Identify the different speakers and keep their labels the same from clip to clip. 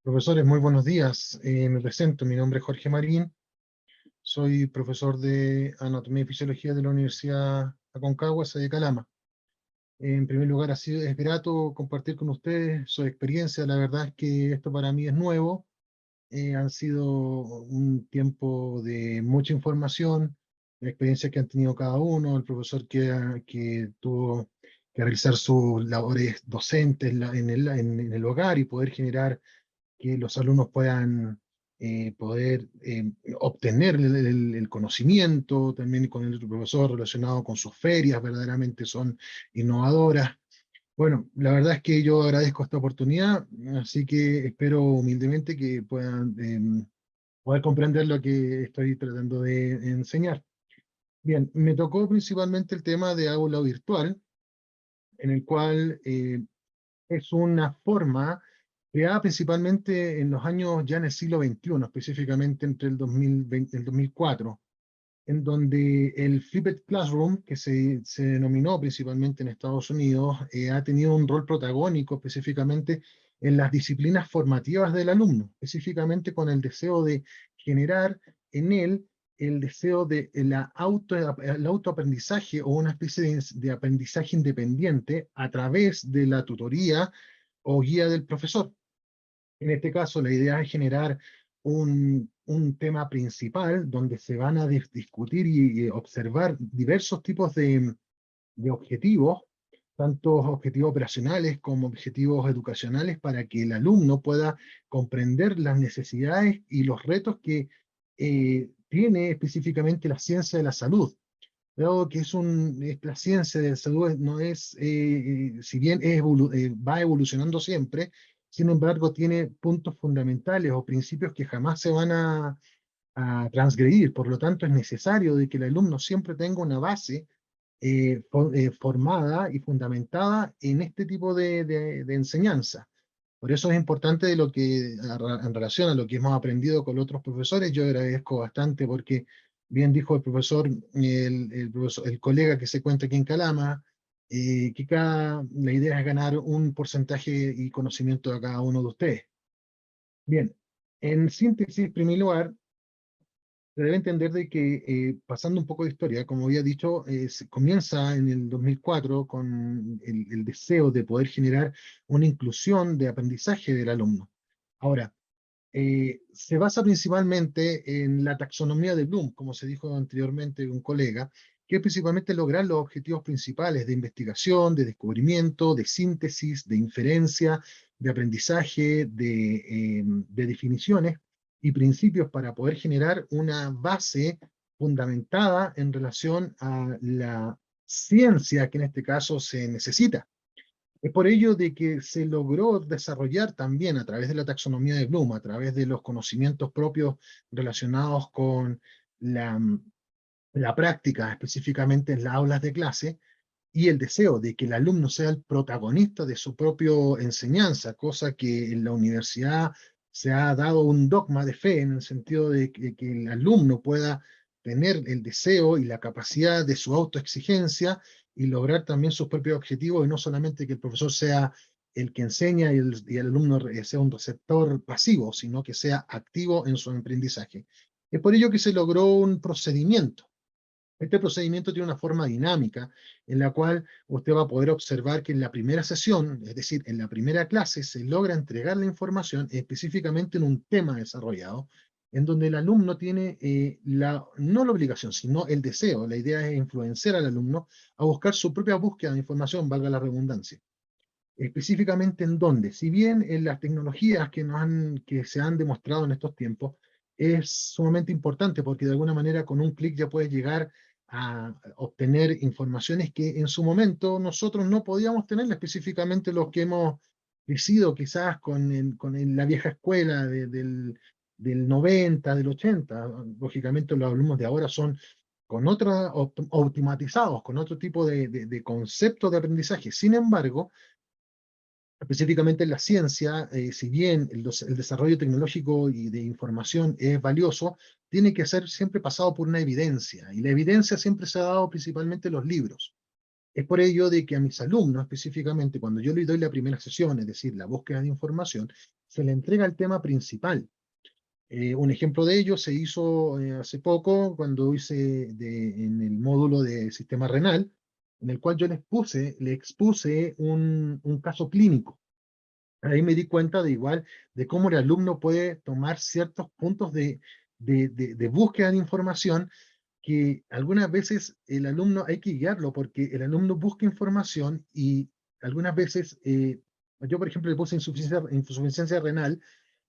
Speaker 1: Profesores, muy buenos días. Me presento, mi nombre es Jorge Marín, soy profesor de Anatomía y Fisiología de la Universidad Aconcagua, sede de Calama. En primer lugar, es grato compartir con ustedes su experiencia. La verdad es que esto para mí es nuevo. Han sido un tiempo de mucha información, la experiencia que han tenido cada uno, el profesor que tuvo que realizar sus labores docentes en el hogar y poder generar que los alumnos puedan poder obtener el conocimiento, también con el otro profesor relacionado con sus ferias, verdaderamente son innovadoras. Bueno, la verdad es que yo agradezco esta oportunidad, así que espero humildemente que puedan poder comprender lo que estoy tratando de enseñar. Bien, me tocó principalmente el tema de aula virtual, en el cual es una forma creada principalmente en los años ya en el siglo XXI, específicamente entre el 2020 y el 2004, en donde el Flipped Classroom, que se denominó principalmente en Estados Unidos, ha tenido un rol protagónico específicamente en las disciplinas formativas del alumno, específicamente con el deseo de generar en él el deseo de el autoaprendizaje o una especie de aprendizaje independiente a través de la tutoría o guía del profesor. En este caso, la idea es generar un tema principal donde se van a discutir y observar diversos tipos de objetivos, tanto objetivos operacionales como objetivos educacionales, para que el alumno pueda comprender las necesidades y los retos que tiene específicamente la ciencia de la salud. Dado que la ciencia de la salud no es, si bien va evolucionando siempre, sin embargo tiene puntos fundamentales o principios que jamás se van a transgredir. Por lo tanto, es necesario de que el alumno siempre tenga una base formada y fundamentada en este tipo de enseñanza. Por eso es importante de en relación a lo que hemos aprendido con otros profesores, yo agradezco bastante porque, bien dijo el profesor, el colega que se cuenta aquí en Calama, la idea es ganar un porcentaje y conocimiento de cada uno de ustedes. Bien, en síntesis, en primer lugar, se debe entender de que, pasando un poco de historia, como había dicho, se comienza en el 2004 con el deseo de poder generar una inclusión de aprendizaje del alumno. Ahora, se basa principalmente en la taxonomía de Bloom, como se dijo anteriormente un colega, que es principalmente lograr los objetivos principales de investigación, de descubrimiento, de síntesis, de inferencia, de aprendizaje, de definiciones y principios para poder generar una base fundamentada en relación a la ciencia que en este caso se necesita. Es por ello de que se logró desarrollar también a través de la taxonomía de Bloom, a través de los conocimientos propios relacionados con la, la práctica, específicamente en las aulas de clase, y el deseo de que el alumno sea el protagonista de su propia enseñanza, cosa que en la universidad se ha dado un dogma de fe en el sentido de que el alumno pueda tener el deseo y la capacidad de su autoexigencia y lograr también sus propios objetivos, y no solamente que el profesor sea el que enseña y el alumno sea un receptor pasivo, sino que sea activo en su aprendizaje. Es por ello que se logró un procedimiento. Este procedimiento tiene una forma dinámica en la cual usted va a poder observar que en la primera sesión, es decir, en la primera clase, se logra entregar la información específicamente en un tema desarrollado, en donde el alumno tiene no la obligación, sino el deseo. La idea es influenciar al alumno a buscar su propia búsqueda de información, valga la redundancia. Específicamente en dónde, si bien en las tecnologías que se han demostrado en estos tiempos, es sumamente importante porque de alguna manera con un clic ya puedes llegar a obtener informaciones que en su momento nosotros no podíamos tener, específicamente los que hemos crecido quizás la vieja escuela del 90, del 80. Lógicamente los alumnos de ahora son optimizados, con otro tipo de conceptos de aprendizaje. Sin embargo, específicamente en la ciencia, si bien el desarrollo tecnológico y de información es valioso, tiene que ser siempre pasado por una evidencia, y la evidencia siempre se ha dado principalmente en los libros. Es por ello de que a mis alumnos, específicamente cuando yo les doy la primera sesión, es decir, la búsqueda de información, se le entrega el tema principal. Un ejemplo de ello se hizo hace poco cuando hice en el módulo de sistema renal, en el cual yo le expuse un caso clínico. Ahí me di cuenta de igual de cómo el alumno puede tomar ciertos puntos de búsqueda de información que algunas veces el alumno hay que guiarlo porque el alumno busca información y algunas veces, yo por ejemplo le puse insuficiencia renal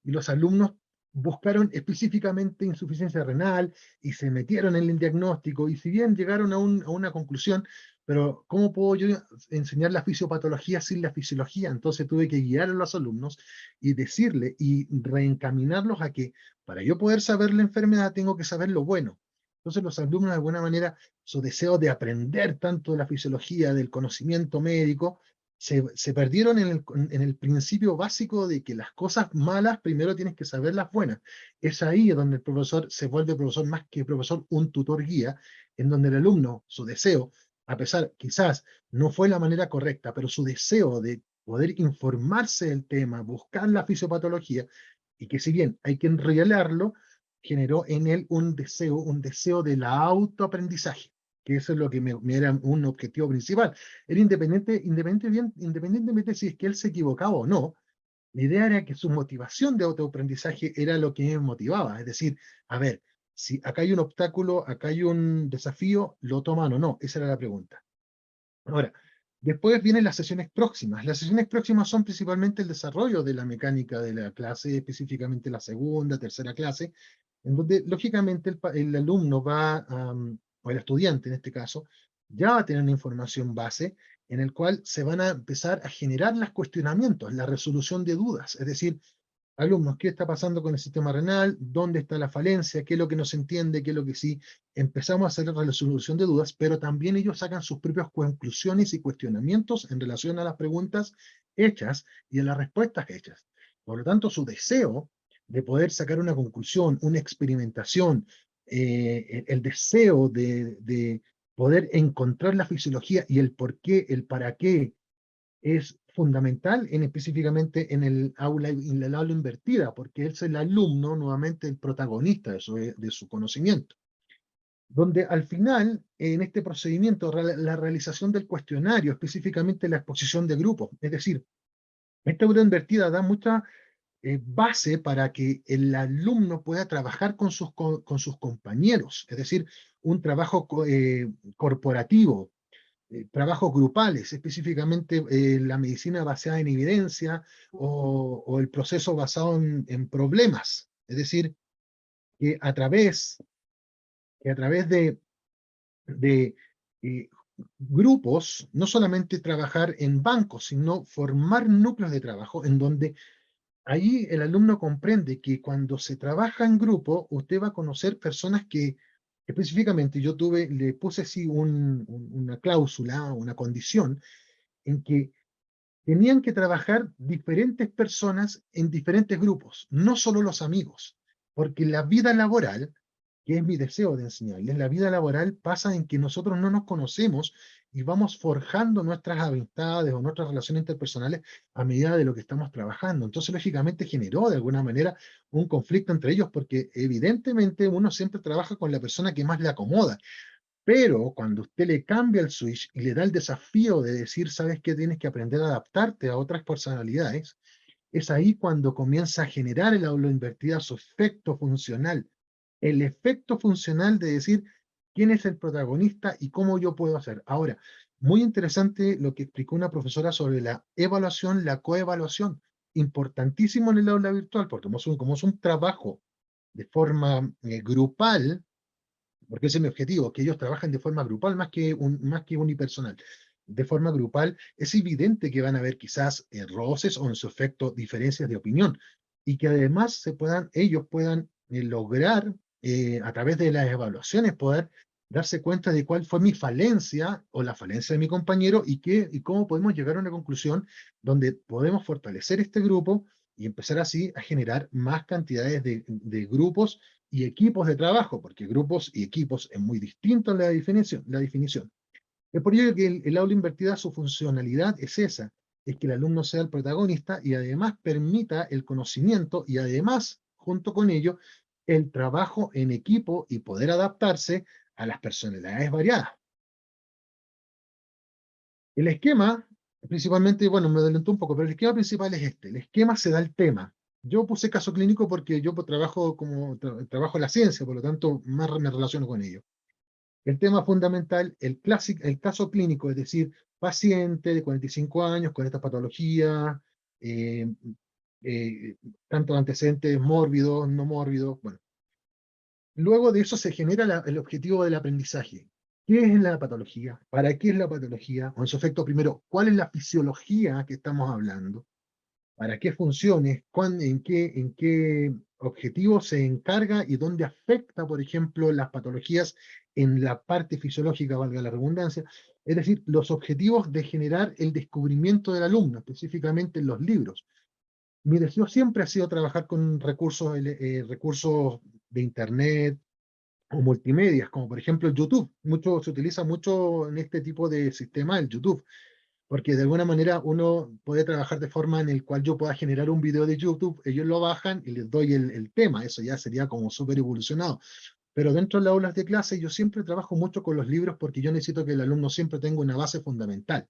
Speaker 1: y los alumnos buscaron específicamente insuficiencia renal y se metieron en el diagnóstico y si bien llegaron a una conclusión, pero ¿cómo puedo yo enseñar la fisiopatología sin la fisiología? Entonces tuve que guiar a los alumnos y decirle y reencaminarlos a que para yo poder saber la enfermedad tengo que saber lo bueno. Entonces los alumnos de alguna manera su deseo de aprender tanto de la fisiología, del conocimiento médico, se perdieron en el principio básico de que las cosas malas primero tienes que saber las buenas. Es ahí donde el profesor se vuelve profesor más que profesor, un tutor guía, en donde el alumno, su deseo, a pesar, quizás no fue la manera correcta, pero su deseo de poder informarse del tema, buscar la fisiopatología, y que si bien hay que enrielarlo, generó en él un deseo del autoaprendizaje, que eso es lo que me era un objetivo principal. Era independientemente si es que él se equivocaba o no, la idea era que su motivación de autoaprendizaje era lo que me motivaba. Es decir, a ver, si acá hay un obstáculo, acá hay un desafío, ¿lo toman o no? Esa era la pregunta. Ahora, después vienen las sesiones próximas. Las sesiones próximas son principalmente el desarrollo de la mecánica de la clase, específicamente la segunda, tercera clase, en donde lógicamente el alumno va, o el estudiante en este caso, ya va a tener una información base en el cual se van a empezar a generar los cuestionamientos, la resolución de dudas. Es decir, alumnos, ¿qué está pasando con el sistema renal? ¿Dónde está la falencia? ¿Qué es lo que no se entiende? ¿Qué es lo que sí? Empezamos a hacer la resolución de dudas, pero también ellos sacan sus propias conclusiones y cuestionamientos en relación a las preguntas hechas y a las respuestas hechas. Por lo tanto, su deseo de poder sacar una conclusión, una experimentación, el deseo de poder encontrar la fisiología y el por qué, el para qué, es fundamental específicamente en el aula invertida, porque es el alumno, nuevamente, el protagonista de su conocimiento. Donde al final, en este procedimiento, la realización del cuestionario, específicamente la exposición de grupos, es decir, esta aula invertida da mucha base para que el alumno pueda trabajar con sus compañeros, es decir, un trabajo corporativo, trabajos grupales, específicamente la medicina basada en evidencia o el proceso basado en problemas. Es decir, que a través de eh, grupos, no solamente trabajar en bancos, sino formar núcleos de trabajo en donde ahí el alumno comprende que cuando se trabaja en grupo, usted va a conocer personas que específicamente le puse así una cláusula, una condición, en que tenían que trabajar diferentes personas en diferentes grupos, no solo los amigos, porque la vida laboral, que es mi deseo de enseñarles, la vida laboral pasa en que nosotros no nos conocemos y vamos forjando nuestras amistades o nuestras relaciones interpersonales a medida de lo que estamos trabajando. Entonces, lógicamente, generó de alguna manera un conflicto entre ellos porque evidentemente uno siempre trabaja con la persona que más le acomoda. Pero cuando usted le cambia el switch y le da el desafío de decir, sabes que tienes que aprender a adaptarte a otras personalidades, es ahí cuando comienza a generar el aula invertida su efecto funcional. El efecto funcional de decir quién es el protagonista y cómo yo puedo hacer. Ahora, muy interesante lo que explicó una profesora sobre la evaluación, la coevaluación. Importantísimo en el aula virtual, porque como es un trabajo de forma grupal, porque ese es mi objetivo, que ellos trabajen de forma grupal más que unipersonal. De forma grupal, es evidente que van a haber quizás roces o en su efecto diferencias de opinión y que además ellos puedan lograr a través de las evaluaciones poder darse cuenta de cuál fue mi falencia o la falencia de mi compañero y cómo podemos llegar a una conclusión donde podemos fortalecer este grupo y empezar así a generar más cantidades de grupos y equipos de trabajo, porque grupos y equipos es muy distinto la definición. Es por ello que el aula invertida, su funcionalidad es esa, es que el alumno sea el protagonista y además permita el conocimiento y además, junto con ello, el trabajo en equipo y poder adaptarse a las personalidades variadas. El esquema, principalmente, bueno, me adelantó un poco, pero el esquema principal es este. El esquema se da el tema. Yo puse caso clínico porque yo trabajo en la ciencia, por lo tanto, más me relaciono con ello. El tema fundamental, el caso clínico, es decir, paciente de 45 años con esta patología, eh, eh, tanto antecedentes mórbidos, no mórbidos. Bueno, luego de eso se genera el objetivo del aprendizaje. ¿Qué es la patología? ¿Para qué es la patología? O en su efecto, primero, ¿cuál es la fisiología que estamos hablando? ¿Para qué funciones? En qué objetivo se encarga y dónde afecta, por ejemplo, las patologías en la parte fisiológica, valga la redundancia? Es decir, los objetivos de generar el descubrimiento del alumno, específicamente en los libros. Mi deseo siempre ha sido trabajar con recursos de Internet, o multimedias, como por ejemplo YouTube. Se utiliza mucho en este tipo de sistema el YouTube, porque de alguna manera uno puede trabajar de forma en el cual yo pueda generar un video de YouTube, ellos lo bajan y les doy el tema, eso ya sería como súper evolucionado. Pero dentro de las aulas de clase yo siempre trabajo mucho con los libros porque yo necesito que el alumno siempre tenga una base fundamental.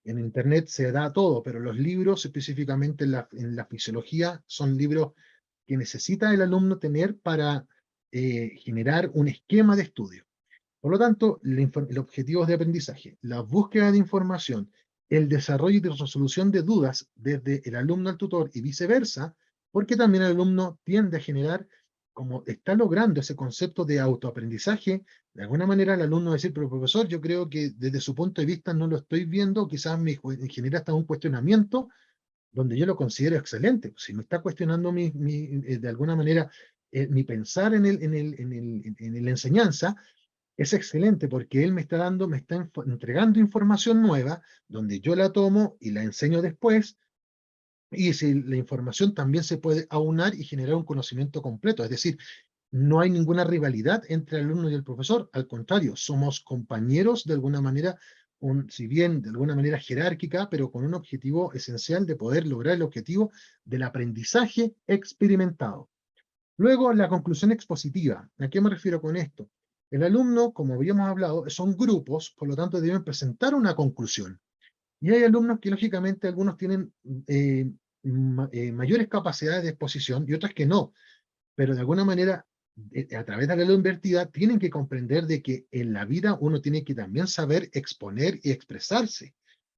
Speaker 1: En Internet se da todo, pero los libros, específicamente en la fisiología, son libros que necesita el alumno tener para generar un esquema de estudio. Por lo tanto, los objetivos de aprendizaje, la búsqueda de información, el desarrollo y resolución de dudas desde el alumno al tutor y viceversa, porque también el alumno tiende a generar, como está logrando ese concepto de autoaprendizaje, de alguna manera el alumno va a decir, pero profesor, yo creo que desde su punto de vista no lo estoy viendo, quizás me genera hasta un cuestionamiento donde yo lo considero excelente. Si me está cuestionando de alguna manera mi pensar en la enseñanza, es excelente porque él me está entregando información nueva, donde yo la tomo y la enseño después, y si la información también se puede aunar y generar un conocimiento completo. Es decir, no hay ninguna rivalidad entre el alumno y el profesor, al contrario, somos compañeros de alguna manera, si bien de alguna manera jerárquica, pero con un objetivo esencial de poder lograr el objetivo del aprendizaje experimentado. Luego, la conclusión expositiva. ¿A qué me refiero con esto? El alumno, como habíamos hablado, son grupos, por lo tanto deben presentar una conclusión. Y hay alumnos que lógicamente algunos tienen mayores capacidades de exposición y otras que no, pero de alguna manera, a través de la ley invertida, tienen que comprender de que en la vida uno tiene que también saber exponer y expresarse.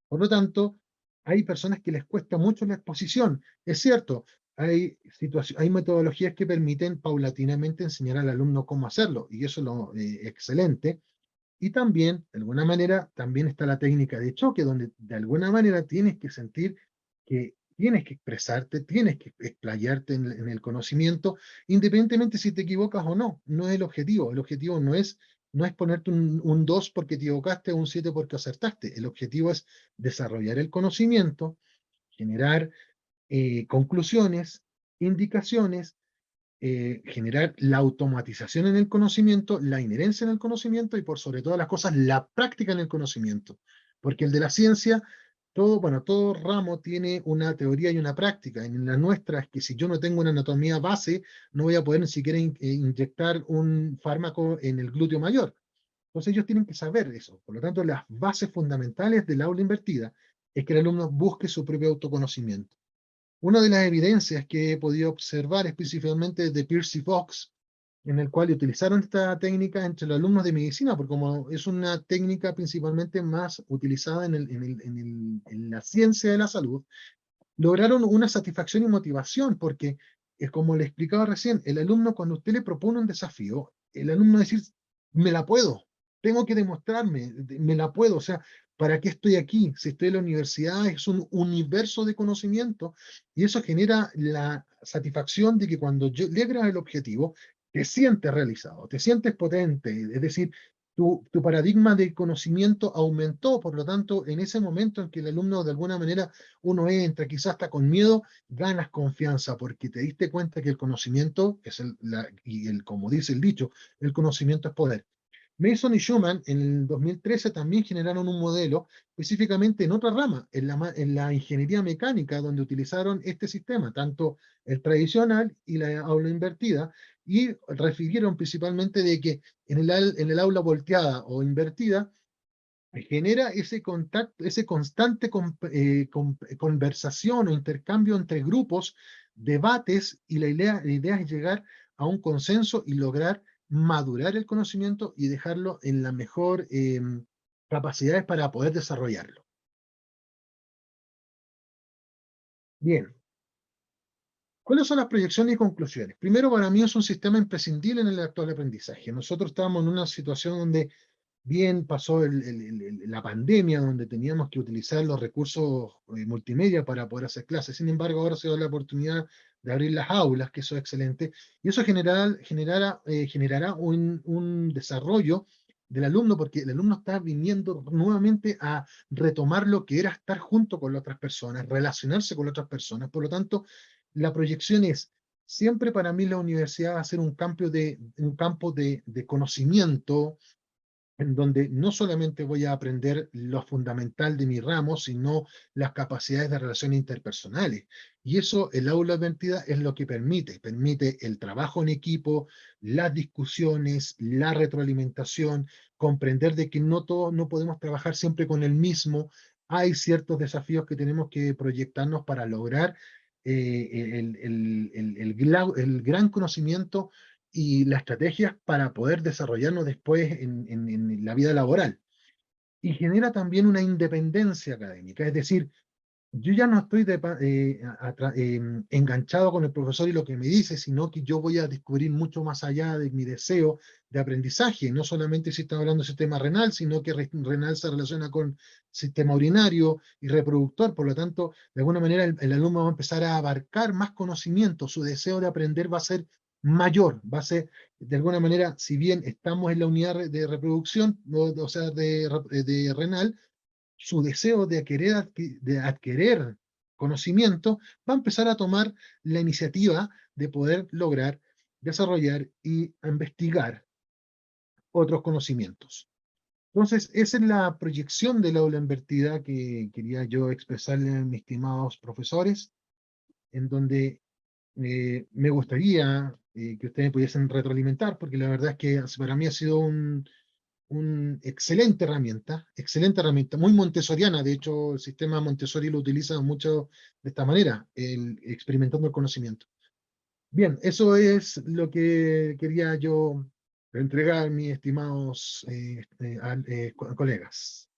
Speaker 1: Por lo tanto, hay personas que les cuesta mucho la exposición. Es cierto, hay metodologías que permiten paulatinamente enseñar al alumno cómo hacerlo, y eso es lo excelente. Y también, de alguna manera, también está la técnica de choque, donde de alguna manera tienes que sentir que tienes que expresarte, tienes que explayarte en el conocimiento, independientemente si te equivocas o no. No es el objetivo. El objetivo no es ponerte un 2 porque te equivocaste o un 7 porque acertaste. El objetivo es desarrollar el conocimiento, generar conclusiones, indicaciones, generar la automatización en el conocimiento, la inherencia en el conocimiento y por sobre todas las cosas la práctica en el conocimiento. Porque el de la ciencia, todo ramo tiene una teoría y una práctica. En la nuestra es que si yo no tengo una anatomía base, no voy a poder ni siquiera inyectar un fármaco en el glúteo mayor. Entonces ellos tienen que saber eso. Por lo tanto, las bases fundamentales del aula invertida es que el alumno busque su propio autoconocimiento. Una de las evidencias que he podido observar específicamente de Pierce y Fox, en el cual utilizaron esta técnica entre los alumnos de medicina, porque como es una técnica principalmente más utilizada en la ciencia de la salud, lograron una satisfacción y motivación, porque es como le explicaba recién, el alumno cuando usted le propone un desafío, el alumno decir, me la puedo, tengo que demostrarme, me la puedo, o sea, ¿para qué estoy aquí? Si estoy en la universidad es un universo de conocimiento y eso genera la satisfacción de que cuando logras el objetivo, te sientes realizado, te sientes potente, es decir, tu paradigma de conocimiento aumentó, por lo tanto, en ese momento en que el alumno de alguna manera uno entra, quizás hasta con miedo, ganas confianza porque te diste cuenta que el conocimiento es como dice el dicho, el conocimiento es poder. Mason y Schumann en el 2013 también generaron un modelo específicamente en otra rama, en la ingeniería mecánica, donde utilizaron este sistema, tanto el tradicional y la aula invertida, y refirieron principalmente de que en el aula volteada o invertida genera ese contacto, ese constante conversación o intercambio entre grupos, debates, y la idea es llegar a un consenso y lograr madurar el conocimiento y dejarlo en las mejor capacidades para poder desarrollarlo. Bien, ¿cuáles son las proyecciones y conclusiones? Primero, para mí es un sistema imprescindible en el actual aprendizaje. Nosotros estamos en una situación donde bien pasó la pandemia, donde teníamos que utilizar los recursos multimedia para poder hacer clases. Sin embargo, ahora se da la oportunidad de abrir las aulas, que eso es excelente, y eso generará un desarrollo del alumno, porque el alumno está viniendo nuevamente a retomar lo que era estar junto con las otras personas, relacionarse con otras personas. Por lo tanto, la proyección es, siempre para mí la universidad va a ser un campo de conocimiento, en donde no solamente voy a aprender lo fundamental de mi ramo, sino las capacidades de relación interpersonales. Y eso, el aula advertida es lo que permite el trabajo en equipo, las discusiones, la retroalimentación, comprender de que no todos no podemos trabajar siempre con el mismo. Hay ciertos desafíos que tenemos que proyectarnos para lograr el gran conocimiento y las estrategias para poder desarrollarnos después en la vida laboral. Y genera también una independencia académica, es decir, yo ya no estoy enganchado con el profesor y lo que me dice, sino que yo voy a descubrir mucho más allá de mi deseo de aprendizaje, no solamente si estamos hablando de sistema renal, sino que renal se relaciona con sistema urinario y reproductor. Por lo tanto, de alguna manera el alumno va a empezar a abarcar más conocimiento, su deseo de aprender va a ser mayor, va a ser, de alguna manera, si bien estamos en la unidad de reproducción, o sea, de renal, su deseo de adquirir conocimiento va a empezar a tomar la iniciativa de poder lograr desarrollar y investigar otros conocimientos. Entonces, esa es la proyección del aula invertida que quería yo expresarle a mis estimados profesores, en donde me gustaría que ustedes pudiesen retroalimentar, porque la verdad es que para mí ha sido una excelente herramienta, muy montessoriana. De hecho, el sistema Montessori lo utiliza mucho de esta manera, experimentando el conocimiento. Bien, eso es lo que quería yo entregar, mis estimados colegas.